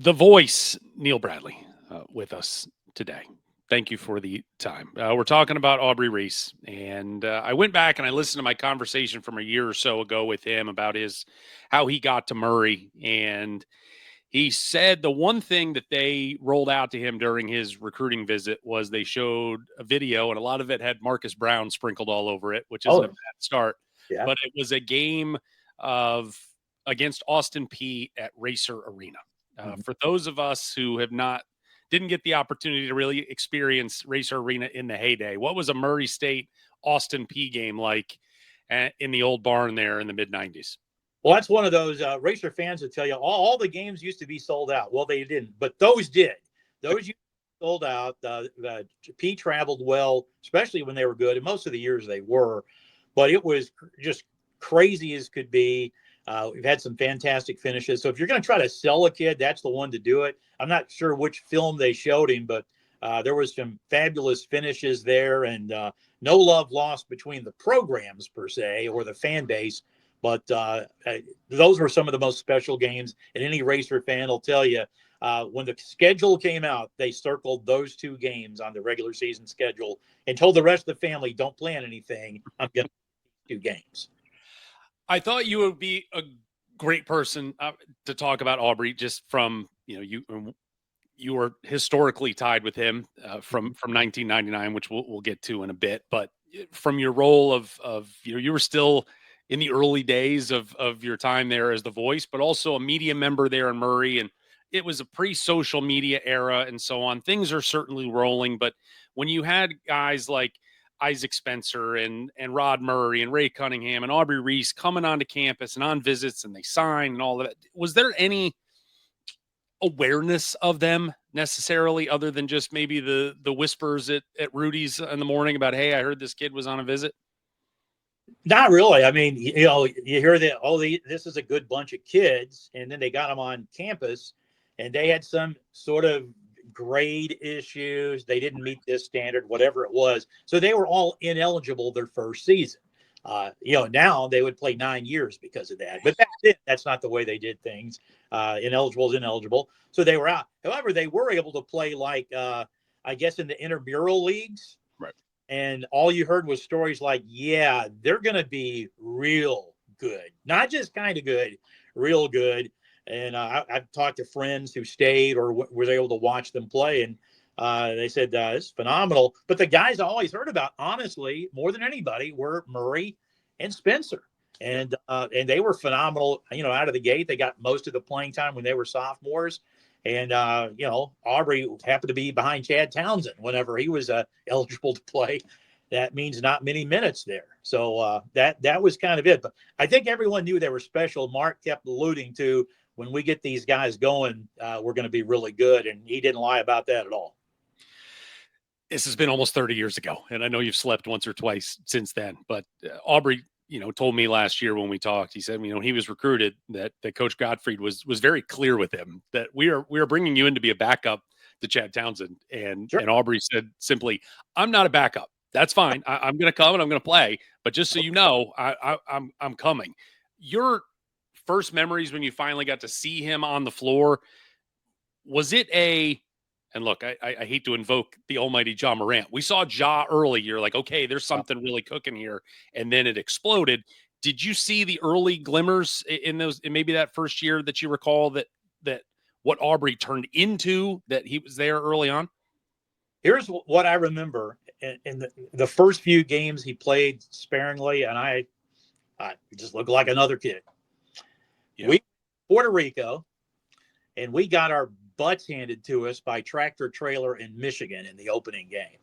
The voice, Neal Bradley, with us today. Thank you for the time. We're talking about Aubrey Reese, and I went back and I listened to my conversation from a year or so ago with him about how he got to Murray, and he said the one thing that they rolled out to him during his recruiting visit was they showed a video, and a lot of it had Marcus Brown sprinkled all over it, which isn't a Oh, bad start. yeah. But it was a game of against Austin P at Racer Arena. For those of us who didn't get the opportunity to really experience Racer Arena in the heyday, what was a Murray State Austin P game like in the old barn there in the mid 90s? Well, that's one of those Racer fans that tell you all the games used to be sold out. Well, they didn't, but those did. Those used to be sold out. P traveled well, especially when they were good, and most of the years they were. But it was just crazy as could be. We've had some fantastic finishes. So if you're going to try to sell a kid, that's the one to do it. I'm not sure which film they showed him, but there was some fabulous finishes there, and no love lost between the programs per se or the fan base. But those were some of the most special games. And any Racer fan will tell you, when the schedule came out, they circled those two games on the regular season schedule and told the rest of the family, don't plan anything. I'm going to 2 games. I thought you would be a great person to talk about Aubrey, just from, you were historically tied with him from 1999, which we'll get to in a bit. But from your role of you were still in the early days of your time there as the voice, but also a media member there in Murray, and it was a pre-social media era and so on. Things are certainly rolling, but when you had guys like Isaac Spencer and Rod Murray and Ray Cunningham and Aubrey Reese coming onto campus and on visits, and they signed and all of that, was there any awareness of them necessarily other than just maybe the whispers at Rudy's in the morning about, hey, I heard this kid was on a visit? Not really. I mean, you hear that, this is a good bunch of kids, and then they got them on campus, and they had some sort of grade issues. They didn't meet this standard, whatever it was. So they were all ineligible their first season. Now they would play 9 years because of that. But that's not the way they did things. Ineligible is ineligible. So they were out. However, they were able to play I guess in the intramural leagues. Right. And all you heard was stories like, yeah, they're going to be real good. Not just kind of good, real good. And I've talked to friends who stayed or was able to watch them play, and they said it's phenomenal. But the guys I always heard about, honestly, more than anybody, were Murray and Spencer, and they were phenomenal. Out of the gate, they got most of the playing time when they were sophomores, and Aubrey happened to be behind Chad Townsend whenever he was eligible to play. That means not many minutes there. So that was kind of it. But I think everyone knew they were special. Mark kept alluding to, when we get these guys going, we're going to be really good. And he didn't lie about that at all. This has been almost 30 years ago, and I know you've slept once or twice since then. But Aubrey, told me last year when we talked, he said, he was recruited, that Coach Gottfried was very clear with him that we are bringing you in to be a backup to Chad Townsend. And Sure. And Aubrey said simply, I'm not a backup. That's fine. I'm going to come and I'm going to play. But just so you know, I'm coming. Your first memories when you finally got to see him on the floor, was it and look, I hate to invoke the almighty Ja Morant. We saw Ja early. You're like, okay, there's something really cooking here. And then it exploded. Did you see the early glimmers in maybe that first year that you recall that what Aubrey turned into, that he was there early on? Here's what I remember. In the first few games he played sparingly, and I just looked like another kid. Yeah. We Puerto Rico, and we got our butts handed to us by Tractor Trailer in Michigan in the opening game.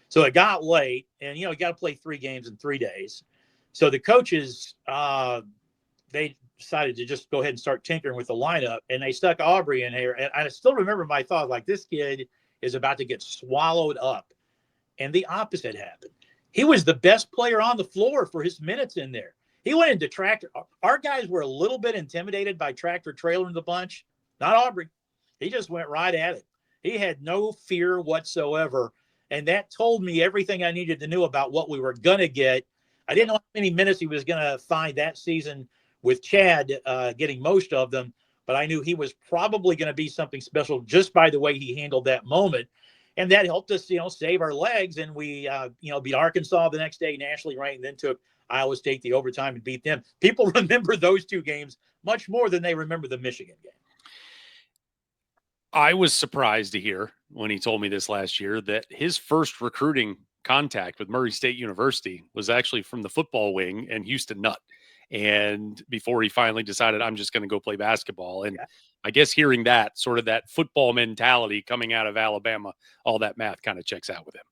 So it got late, and you got to play 3 games in 3 days. So the coaches, they decided to just go ahead and start tinkering with the lineup, and they stuck Aubrey in here. And I still remember my thought, like, this kid is about to get swallowed up. And the opposite happened. He was the best player on the floor for his minutes in there. He went into Tractor. Our guys were a little bit intimidated by Tractor Trailer in the bunch. Not Aubrey. He just went right at it. He had no fear whatsoever. And that told me everything I needed to know about what we were going to get. I didn't know how many minutes he was going to find that season with Chad getting most of them. but I knew he was probably going to be something special just by the way he handled that moment. And that helped us, save our legs. And we, beat Arkansas the next day, nationally ranked, and then took Iowa State the overtime and beat them. People remember those two games much more than they remember the Michigan game. I was surprised to hear when he told me this last year that his first recruiting contact with Murray State University was actually from the football wing and Houston Nutt. And before he finally decided, I'm just going to go play basketball. And I guess hearing that sort of that football mentality coming out of Alabama, all that math kind of checks out with him.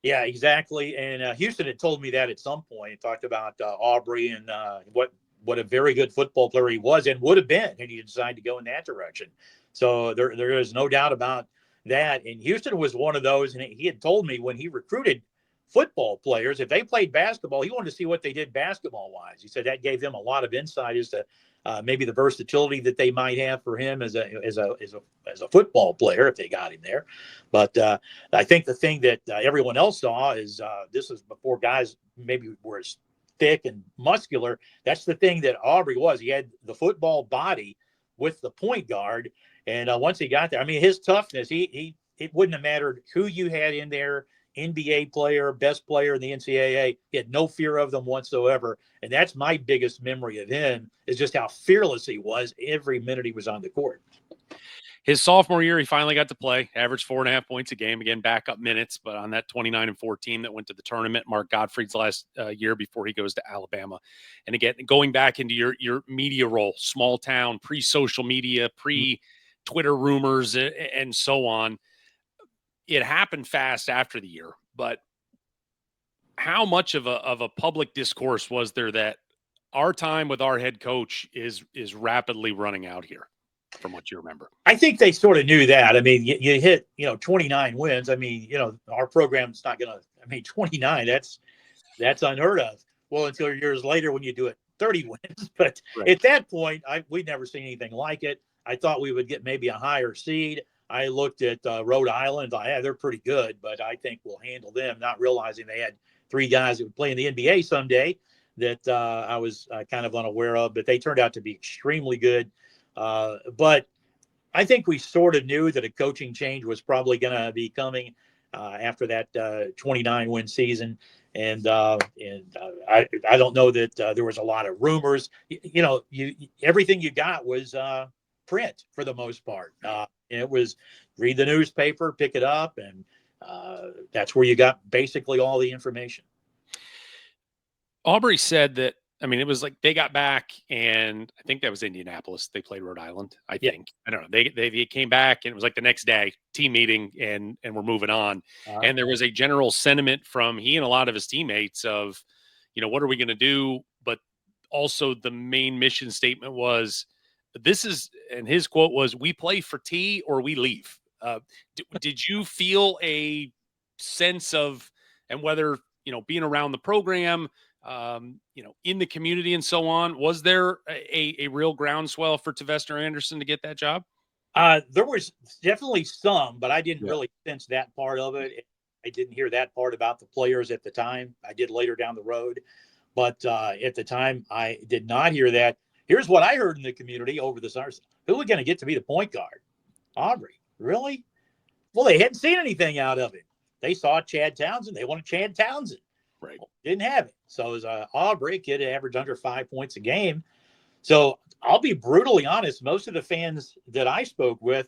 Yeah, exactly. And Houston had told me that at some point. He talked about Aubrey and what a very good football player he was and would have been had he decided to go in that direction. So there is no doubt about that. And Houston was one of those, and he had told me when he recruited football players, if they played basketball, he wanted to see what they did basketball-wise. He said that gave them a lot of insight as to maybe the versatility that they might have for him as a football player if they got him there. But I think the thing that everyone else saw is this was before guys maybe were as thick and muscular. That's the thing that Aubrey was. He had the football body with the point guard. And once he got there, I mean, his toughness, it wouldn't have mattered who you had in there, NBA player, best player in the NCAA. He had no fear of them whatsoever. And that's my biggest memory of him, is just how fearless he was every minute he was on the court. His sophomore year, he finally got to play, averaged 4.5 points a game, again, backup minutes, but on that 29-4 team that went to the tournament, Mark Gottfried's last year before he goes to Alabama. And again, going back into your media role, small town, pre-social media, pre-Twitter rumors, and so on. It happened fast after the year, but how much of a public discourse was there that our time with our head coach is rapidly running out here, from what you remember? I think they sort of knew that. I mean, you hit, 29 wins. I mean, our program's not going to, 29, that's unheard of. Well, until years later when you do it 30 wins. But right. At that point, we'd never seen anything like it. I thought we would get maybe a higher seed. I looked at Rhode Island. They're pretty good, but I think we'll handle them, not realizing they had 3 guys that would play in the NBA someday that I was kind of unaware of, but they turned out to be extremely good. But I think we sort of knew that a coaching change was probably going to be coming after that 29-win season. And I don't know that there was a lot of rumors. Everything you got was print for the most part. It was read the newspaper, pick it up, and that's where you got basically all the information. Aubrey said that, it was like they got back, and I think that was Indianapolis. They played Rhode Island, I think. I don't know. They came back, and it was like the next day, team meeting, and we're moving on. And there was a general sentiment from he and a lot of his teammates of, what are we going to do? But also the main mission statement was, and his quote was, "We play for T or we leave." Did you feel a sense of, and whether, being around the program, in the community and so on, was there a real groundswell for Tavester Anderson to get that job? There was definitely some, but I didn't really sense that part of it. I didn't hear that part about the players at the time. I did later down the road, but at the time I did not hear that. Here's what I heard in the community over the summers. Who are we going to get to be the point guard? Aubrey. Really? Well, they hadn't seen anything out of him. They saw Chad Townsend. They wanted Chad Townsend. Right. Didn't have it. So it was Aubrey, kid averaged under 5 points a game. So I'll be brutally honest. Most of the fans that I spoke with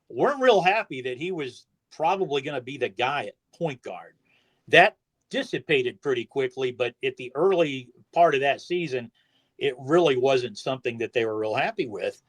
weren't real happy that he was probably going to be the guy at point guard. That dissipated pretty quickly, but at the early part of that season, it really wasn't something that they were real happy with.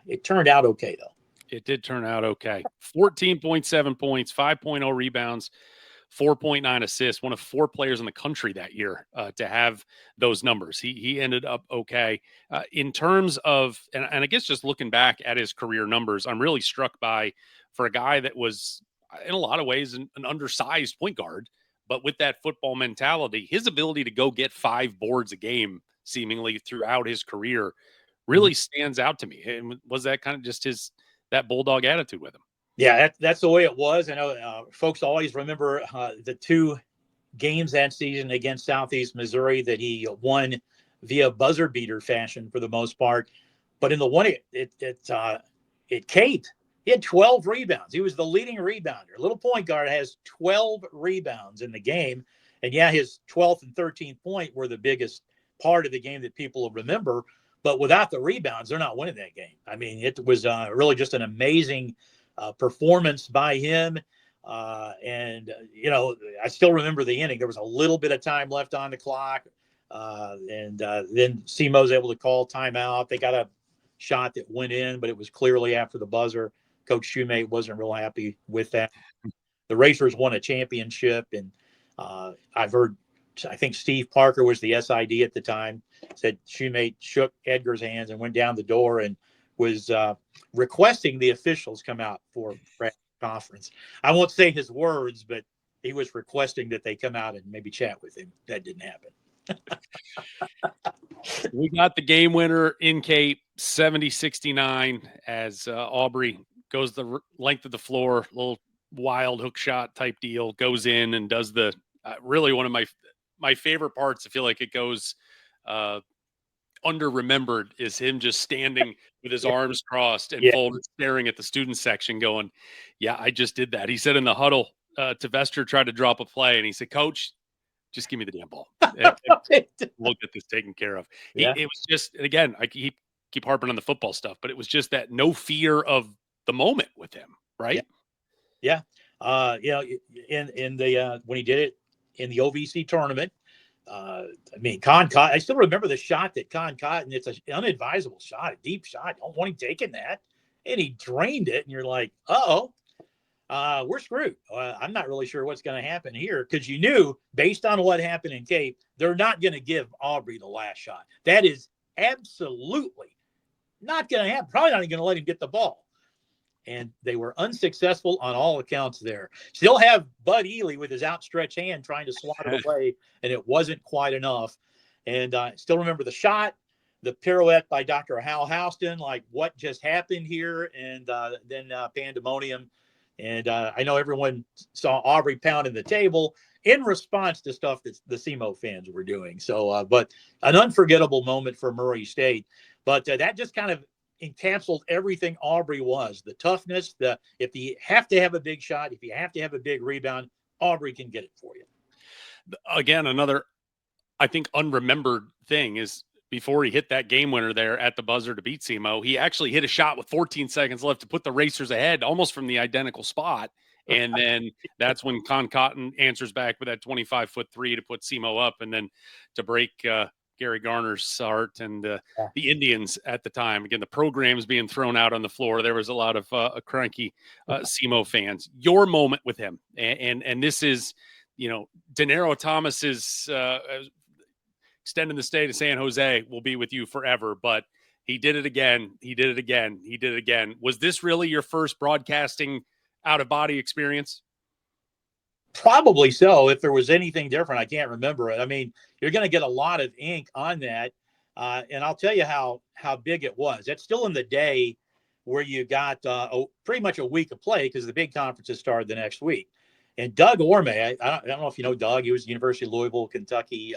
It turned out okay, though. It did turn out okay. 14.7 points, 5.0 rebounds, 4.9 assists, one of 4 players in the country that year to have those numbers. He ended up okay. In terms of, and I guess just looking back at his career numbers, I'm really struck by, for a guy that was in a lot of ways an undersized point guard, but with that football mentality, his ability to go get 5 boards a game seemingly throughout his career really stands out to me. And was that kind of just that bulldog attitude with him? Yeah, that's the way it was. I know folks always remember the 2 games that season against Southeast Missouri that he won via buzzer beater fashion for the most part. But in the one at Cape, he had 12 rebounds. He was the leading rebounder. Little point guard has 12 rebounds in the game. And yeah, his 12th and 13th point were the biggest part of the game that people will remember. But without the rebounds, they're not winning that game. I mean, it was really just an amazing performance by him. I still remember the inning. There was a little bit of time left on the clock. Then SEMO's able to call timeout. They got a shot that went in, but it was clearly after the buzzer. Coach Shoemate wasn't real happy with that. The Racers won a championship, and I've heard, I think Steve Parker was the SID at the time, said Shoemate shook Edgar's hands and went down the door and was requesting the officials come out for press conference. I won't say his words, but he was requesting that they come out and maybe chat with him. That didn't happen. We got the game winner in Cape, 70-69, as Aubrey goes the length of the floor, little wild hook shot type deal, goes in and does the really one of my favorite parts. I feel like it goes under remembered is him just standing with his arms crossed and folded, staring at the student section going, yeah, I just did that. He said in the huddle, Tevester tried to drop a play and he said, Coach, just give me the damn ball. We'll get this taken care of. It was just, and again, I keep harping on the football stuff, but it was just that no fear of the moment with him, right? Yeah. In the when he did it in the OVC tournament, I mean, Con caught. I still remember the shot that Con caught, and it's an unadvisable shot, a deep shot. Don't want him taking that, and he drained it, and you're like, we're screwed. I'm not really sure what's going to happen here because you knew based on what happened in Cape, they're not going to give Aubrey the last shot. That is absolutely not going to happen. Probably not even going to let him get the ball. And they were unsuccessful on all accounts there. Still have Bud Ely with his outstretched hand trying to swat it away, and it wasn't quite enough. And still remember the shot, the pirouette by Dr. Hal Houston, like what just happened here, and then pandemonium. And I know everyone saw Aubrey pounding the table in response to stuff that the SEMO fans were doing. So, but an unforgettable moment for Murray State. But that just kind of encapsulated everything Aubrey was. The toughness, if you have to have a big shot, if you have to have a big rebound, Aubrey can get it for you. Again, another, I think, unremembered thing is before he hit that game winner there at the buzzer to beat SEMO, he actually hit a shot with 14 seconds left to put the Racers ahead almost from the identical spot. And then that's when Con Cotton answers back with that 25-foot three to put SEMO up and then to break Gary Garner's heart and the Indians at the time. Again, the programs being thrown out on the floor. There was a lot of cranky SEMO fans. Your moment with him. And this is, Denaro Thomas's extending the stay to San Jose will be with you forever, but he did it again. He did it again. He did it again. Was this really your first broadcasting out-of-body experience? Probably so. If there was anything different, I can't remember it. I mean, you're going to get a lot of ink on that. And I'll tell you how big it was. It's still in the day where you got pretty much a week of play because the big conferences started the next week. And Doug Orme, I don't know if you know Doug. He was University of Louisville, Kentucky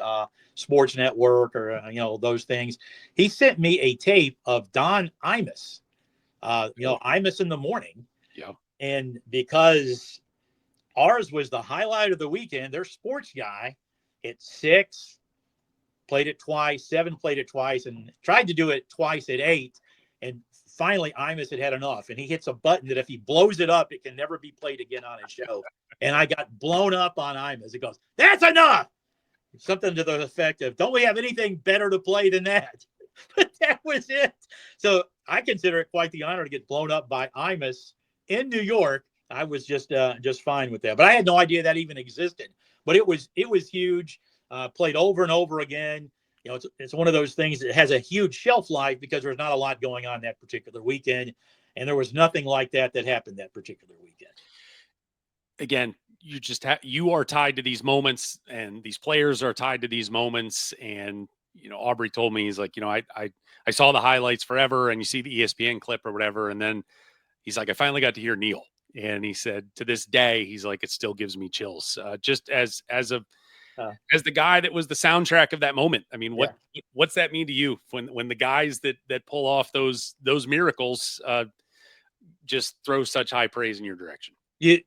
Sports Network, or those things. He sent me a tape of Don Imus. Imus in the morning. Yeah. And because ours was the highlight of the weekend, their sports guy at 6 played it twice, 7 played it twice, and tried to do it twice at 8. And finally, Imus had enough, and he hits a button that if he blows it up, it can never be played again on his show. And I got blown up on Imus. It goes, that's enough. Something to the effect of, don't we have anything better to play than that? But that was it. So I consider it quite the honor to get blown up by Imus in New York. I was just fine with that. But I had no idea that even existed. But it was huge. Played over and over again. It's one of those things that has a huge shelf life because there's not a lot going on that particular weekend. And there was nothing like that happened that particular weekend. Again, you are tied to these moments, and these players are tied to these moments. And Aubrey told me, he's like, I saw the highlights forever, and you see the ESPN clip or whatever, and then he's like, I finally got to hear Neal, and he said to this day, he's like, it still gives me chills. Just as a as the guy that was the soundtrack of that moment. I mean, Yeah. what's that mean to you when the guys that pull off those miracles just throw such high praise in your direction? It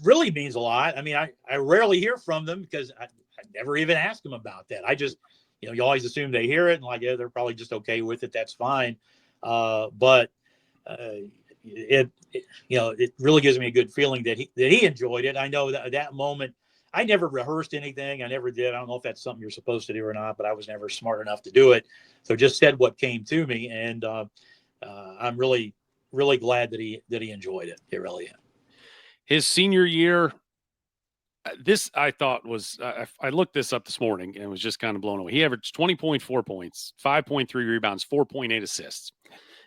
really means a lot. I mean, I rarely hear from them because I never even ask them about that. I just, you always assume they hear it and like, yeah, they're probably just okay with it. That's fine. But it really gives me a good feeling that he enjoyed it. I know that moment. I never rehearsed anything. I never did. I don't know if that's something you're supposed to do or not, but I was never smart enough to do it. So just said what came to me, and I'm really, really glad that he enjoyed it. It really is. His senior year, this I thought was I looked this up this morning and was just kind of blown away. He averaged 20.4 points, 5.3 rebounds, 4.8 assists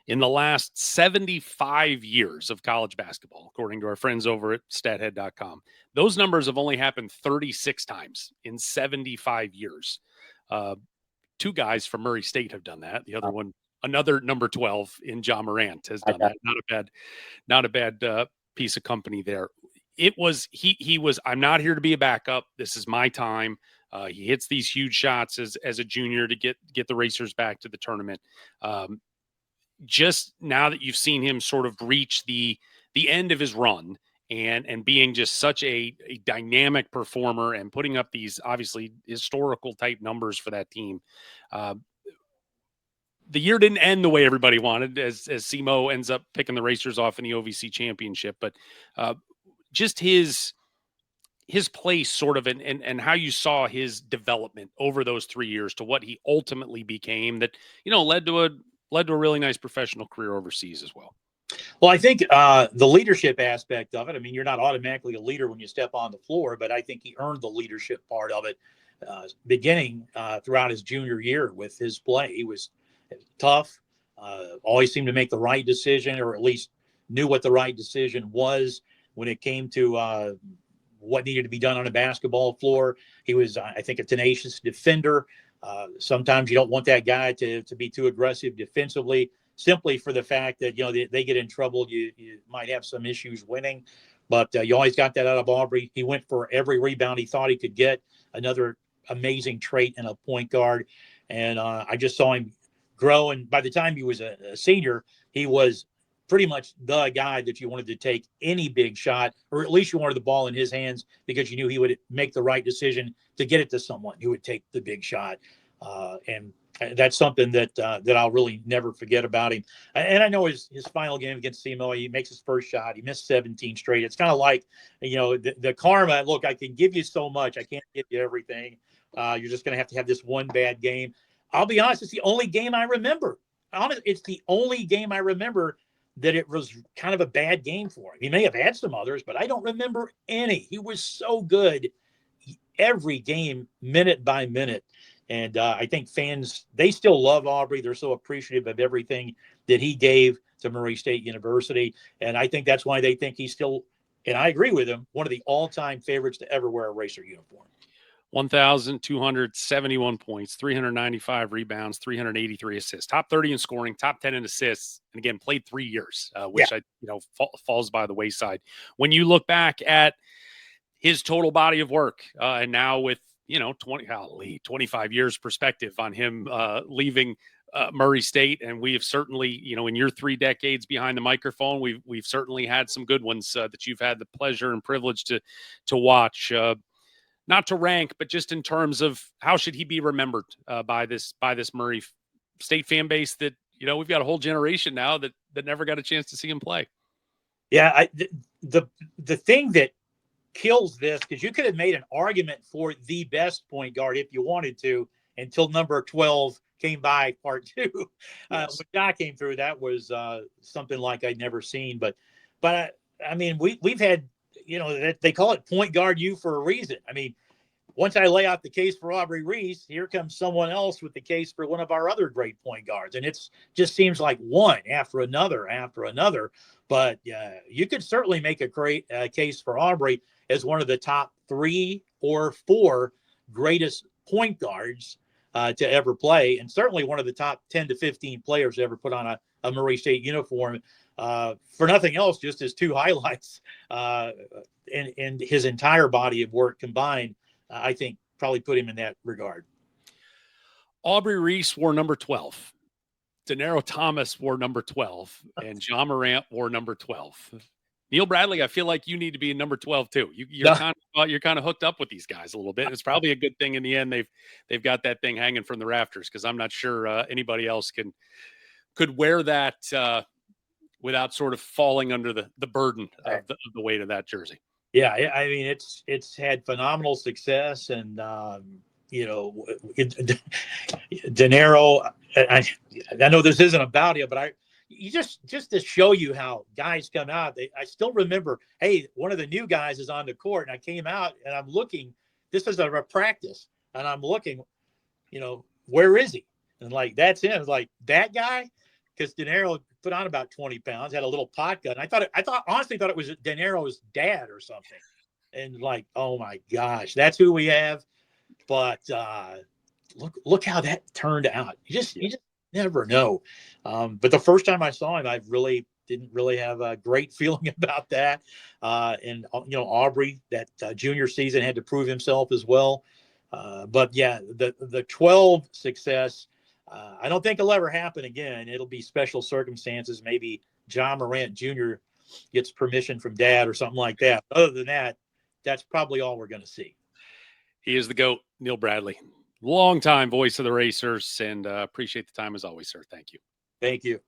in the last 75 years of college basketball, according to our friends over at stathead.com. Those numbers have only happened 36 times in 75 years. Two guys from Murray State have done that. The other one, another number 12 in Ja Morant, has done that. Not a bad piece of company there. It was he was, I'm not here to be a backup. This is my time. He hits these huge shots as a junior to get the Racers back to the tournament. Just now that you've seen him sort of reach the end of his run and being just such a dynamic performer and putting up these obviously historical type numbers for that team. The year didn't end the way everybody wanted as SEMO ends up picking the Racers off in the OVC championship, but just his place sort of and how you saw his development over those 3 years to what he ultimately became that, led to a really nice professional career overseas as well. Well, I think the leadership aspect of it, I mean, you're not automatically a leader when you step on the floor, but I think he earned the leadership part of it beginning throughout his junior year with his play. He was tough, always seemed to make the right decision, or at least knew what the right decision was when it came to what needed to be done on a basketball floor. He was, I think, a tenacious defender. Sometimes you don't want that guy to be too aggressive defensively, simply for the fact that, they get in trouble. You might have some issues winning, but you always got that out of Aubrey. He went for every rebound he thought he could get. Another amazing trait in a point guard. And I just saw him grow. And by the time he was a senior, he was pretty much the guy that you wanted to take any big shot, or at least you wanted the ball in his hands because you knew he would make the right decision to get it to someone who would take the big shot. And that's something that I'll really never forget about him. And I know his final game against SEMO, he makes his first shot. He missed 17 straight. It's kind of like, the karma. Look, I can give you so much. I can't give you everything. You're just going to have this one bad game. I'll be honest, it's the only game I remember. It's the only game I remember that it was kind of a bad game for him. He may have had some others, but I don't remember any. He was so good every game, minute by minute. And I think fans, they still love Aubrey. They're so appreciative of everything that he gave to Murray State University. And I think that's why they think he's still, and I agree with him, one of the all-time favorites to ever wear a Racer uniform. 1,271 points, 395 rebounds, 383 assists, top 30 in scoring, top 10 in assists, and again played 3 years, which falls by the wayside when you look back at his total body of work. And now with 25 years perspective on him leaving Murray State, and we have certainly, in your 3 decades behind the microphone, we've certainly had some good ones that you've had the pleasure and privilege to watch. Not to rank, but just in terms of how should he be remembered by this Murray State fan base that, we've got a whole generation now that never got a chance to see him play. Yeah, the thing that kills this, because you could have made an argument for the best point guard if you wanted to, until number 12 came by, part 2. Yes. When Doc came through, that was something like I'd never seen. But I mean, we've had, they call it point guard U for a reason. I mean, once I lay out the case for Aubrey Reese, here comes someone else with the case for one of our other great point guards. And it's just seems like one after another. But you could certainly make a great case for Aubrey as one of the top 3 or 4 greatest point guards to ever play, and certainly one of the top 10 to 15 players to ever put on a Murray State uniform. For nothing else, just as 2 highlights in his entire body of work combined. I think probably put him in that regard. Aubrey Reese wore number 12. Denaro Thomas wore number 12, and John Morant wore number 12. Neal Bradley, I feel like you need to be in number 12 too. You're No. kind of hooked up with these guys a little bit. It's probably a good thing in the end they've got that thing hanging from the rafters, because I'm not sure anybody else could wear that without sort of falling under the burden of the weight of that jersey. Yeah, I mean it's had phenomenal success, and you know, Denaro. I know this isn't about you, but you just to show you how guys come out. I still remember, hey, one of the new guys is on the court, and I came out and I'm looking. This is a practice, and I'm looking, you know, where is he? And like, that's him. It's like that guy, because Denaro put on about 20 pounds, had a little pot gun. Honestly thought it was Denaro's dad or something. And like, oh my gosh, that's who we have. But look how that turned out. You just never know. But the first time I saw him, I really didn't really have a great feeling about that. And you know, Aubrey, that junior season, had to prove himself as well. But yeah, the 12 success, I don't think it'll ever happen again. It'll be special circumstances. Maybe John Morant Jr. gets permission from dad or something like that. Other than that, that's probably all we're going to see. He is the GOAT, Neal Bradley. Longtime voice of the Racers, and appreciate the time as always, sir. Thank you. Thank you.